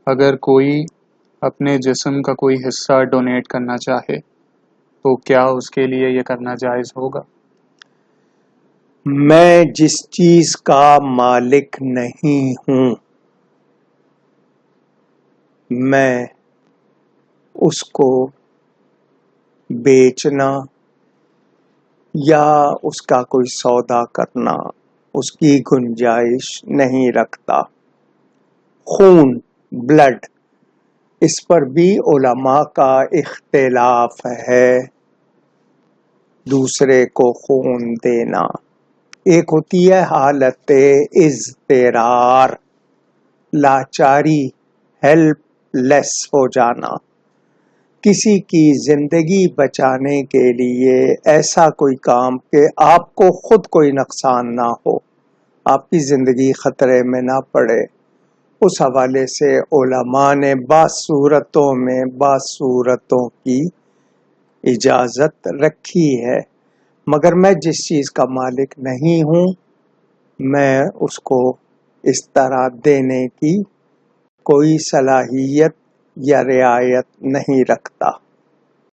اگر کوئی اپنے جسم کا کوئی حصہ ڈونیٹ کرنا چاہے تو کیا اس کے لیے یہ کرنا جائز ہوگا؟ میں جس چیز کا مالک نہیں ہوں میں اس کو بیچنا یا اس کا کوئی سودا کرنا اس کی گنجائش نہیں رکھتا۔ خون، بلڈ، اس پر بھی علماء کا اختلاف ہے۔ دوسرے کو خون دینا ایک ہوتی ہے حالت اضطرار، لاچاری، ہیلپ لیس ہو جانا، کسی کی زندگی بچانے کے لیے ایسا کوئی کام کہ آپ کو خود کوئی نقصان نہ ہو، آپ کی زندگی خطرے میں نہ پڑے۔ اس حوالے سے علماء نے بعض صورتوں کی اجازت رکھی ہے، مگر میں جس چیز کا مالک نہیں ہوں میں اس کو اس طرح دینے کی کوئی صلاحیت یا رعایت نہیں رکھتا۔